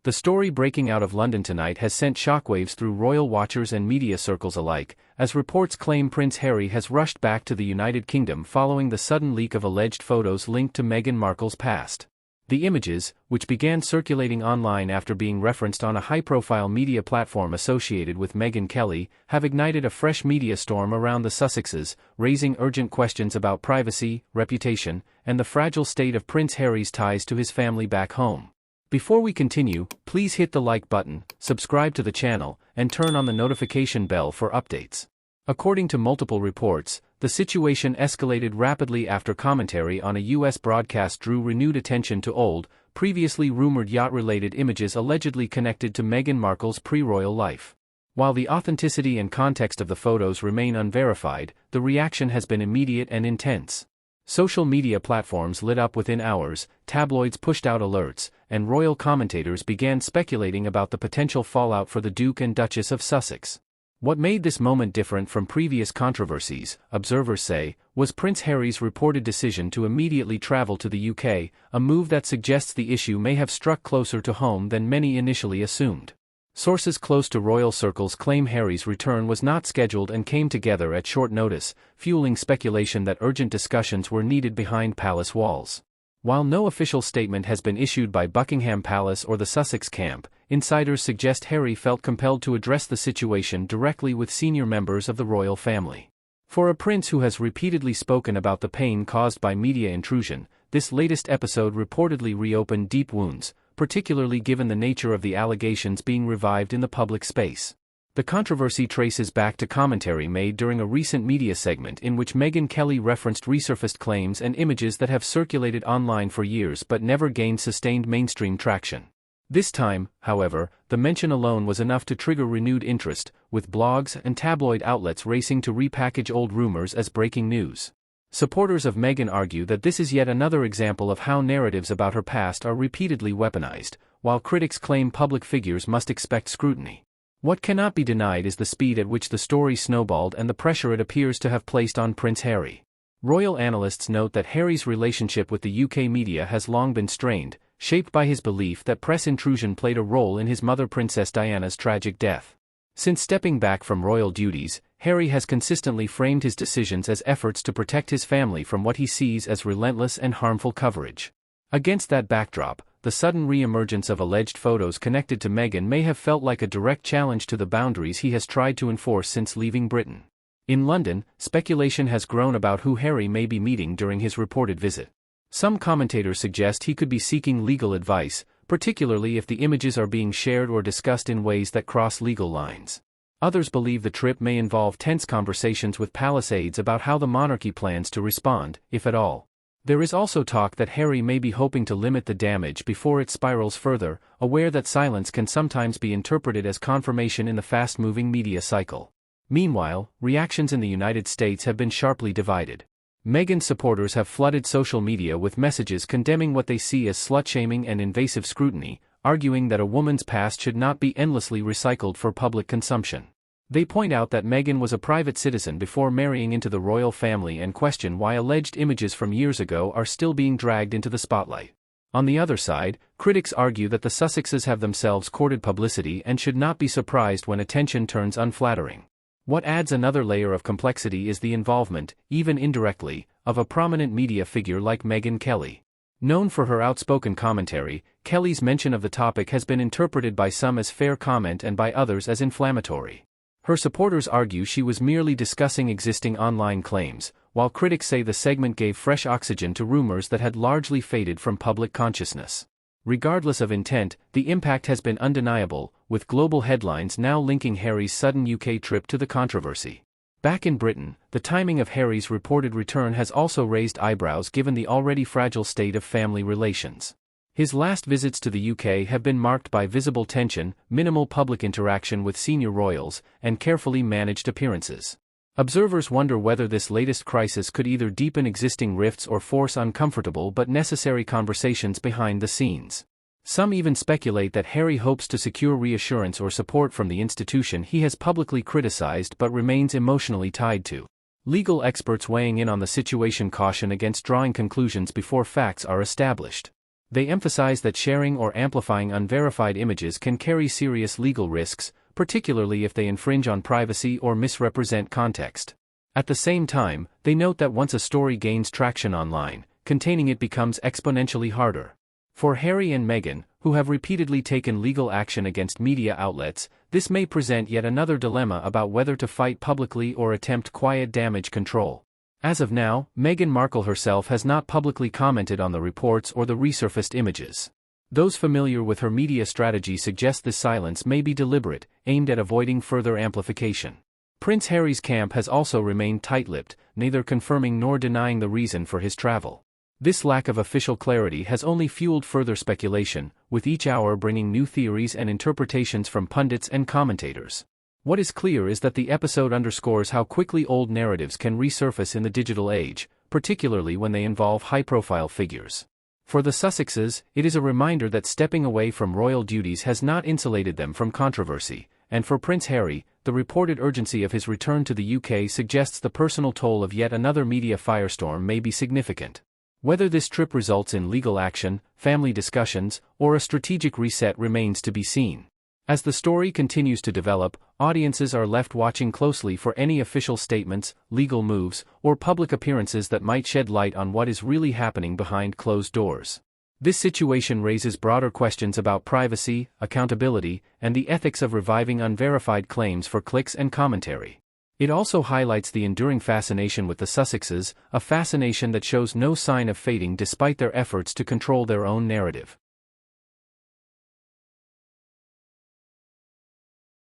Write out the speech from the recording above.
The story breaking out of London tonight has sent shockwaves through royal watchers and media circles alike, as reports claim Prince Harry has rushed back to the United Kingdom following the sudden leak of alleged photos linked to Meghan Markle's past. The images, which began circulating online after being referenced on a high-profile media platform associated with Megyn Kelly, have ignited a fresh media storm around the Sussexes, raising urgent questions about privacy, reputation, and the fragile state of Prince Harry's ties to his family back home. Before we continue, please hit the like button, subscribe to the channel, and turn on the notification bell for updates. According to multiple reports, the situation escalated rapidly after commentary on a U.S. broadcast drew renewed attention to old, previously rumored yacht-related images allegedly connected to Meghan Markle's pre-royal life. While the authenticity and context of the photos remain unverified, the reaction has been immediate and intense. Social media platforms lit up within hours, tabloids pushed out alerts, and royal commentators began speculating about the potential fallout for the Duke and Duchess of Sussex. What made this moment different from previous controversies, observers say, was Prince Harry's reported decision to immediately travel to the UK, a move that suggests the issue may have struck closer to home than many initially assumed. Sources close to royal circles claim Harry's return was not scheduled and came together at short notice, fueling speculation that urgent discussions were needed behind palace walls. While no official statement has been issued by Buckingham Palace or the Sussex camp, insiders suggest Harry felt compelled to address the situation directly with senior members of the royal family. For a prince who has repeatedly spoken about the pain caused by media intrusion, this latest episode reportedly reopened deep wounds, particularly given the nature of the allegations being revived in the public space. The controversy traces back to commentary made during a recent media segment in which Megyn Kelly referenced resurfaced claims and images that have circulated online for years but never gained sustained mainstream traction. This time, however, the mention alone was enough to trigger renewed interest, with blogs and tabloid outlets racing to repackage old rumors as breaking news. Supporters of Megyn argue that this is yet another example of how narratives about her past are repeatedly weaponized, while critics claim public figures must expect scrutiny. What cannot be denied is the speed at which the story snowballed and the pressure it appears to have placed on Prince Harry. Royal analysts note that Harry's relationship with the UK media has long been strained, shaped by his belief that press intrusion played a role in his mother Princess Diana's tragic death. Since stepping back from royal duties, Harry has consistently framed his decisions as efforts to protect his family from what he sees as relentless and harmful coverage. Against that backdrop, the sudden re-emergence of alleged photos connected to Meghan may have felt like a direct challenge to the boundaries he has tried to enforce since leaving Britain. In London, speculation has grown about who Harry may be meeting during his reported visit. Some commentators suggest he could be seeking legal advice, particularly if the images are being shared or discussed in ways that cross legal lines. Others believe the trip may involve tense conversations with palace aides about how the monarchy plans to respond, if at all. There is also talk that Harry may be hoping to limit the damage before it spirals further, aware that silence can sometimes be interpreted as confirmation in the fast-moving media cycle. Meanwhile, reactions in the United States have been sharply divided. Meghan's supporters have flooded social media with messages condemning what they see as slut-shaming and invasive scrutiny, arguing that a woman's past should not be endlessly recycled for public consumption. They point out that Meghan was a private citizen before marrying into the royal family and question why alleged images from years ago are still being dragged into the spotlight. On the other side, critics argue that the Sussexes have themselves courted publicity and should not be surprised when attention turns unflattering. What adds another layer of complexity is the involvement, even indirectly, of a prominent media figure like Megyn Kelly. Known for her outspoken commentary, Kelly's mention of the topic has been interpreted by some as fair comment and by others as inflammatory. Her supporters argue she was merely discussing existing online claims, while critics say the segment gave fresh oxygen to rumors that had largely faded from public consciousness. Regardless of intent, the impact has been undeniable, with global headlines now linking Harry's sudden UK trip to the controversy. Back in Britain, the timing of Harry's reported return has also raised eyebrows given the already fragile state of family relations. His last visits to the UK have been marked by visible tension, minimal public interaction with senior royals, and carefully managed appearances. Observers wonder whether this latest crisis could either deepen existing rifts or force uncomfortable but necessary conversations behind the scenes. Some even speculate that Harry hopes to secure reassurance or support from the institution he has publicly criticized but remains emotionally tied to. Legal experts weighing in on the situation caution against drawing conclusions before facts are established. They emphasize that sharing or amplifying unverified images can carry serious legal risks, particularly if they infringe on privacy or misrepresent context. At the same time, they note that once a story gains traction online, containing it becomes exponentially harder. For Harry and Meghan, who have repeatedly taken legal action against media outlets, this may present yet another dilemma about whether to fight publicly or attempt quiet damage control. As of now, Meghan Markle herself has not publicly commented on the reports or the resurfaced images. Those familiar with her media strategy suggest this silence may be deliberate, aimed at avoiding further amplification. Prince Harry's camp has also remained tight-lipped, neither confirming nor denying the reason for his travel. This lack of official clarity has only fueled further speculation, with each hour bringing new theories and interpretations from pundits and commentators. What is clear is that the episode underscores how quickly old narratives can resurface in the digital age, particularly when they involve high-profile figures. For the Sussexes, it is a reminder that stepping away from royal duties has not insulated them from controversy, and for Prince Harry, the reported urgency of his return to the UK suggests the personal toll of yet another media firestorm may be significant. Whether this trip results in legal action, family discussions, or a strategic reset remains to be seen. As the story continues to develop, audiences are left watching closely for any official statements, legal moves, or public appearances that might shed light on what is really happening behind closed doors. This situation raises broader questions about privacy, accountability, and the ethics of reviving unverified claims for clicks and commentary. It also highlights the enduring fascination with the Sussexes, a fascination that shows no sign of fading despite their efforts to control their own narrative.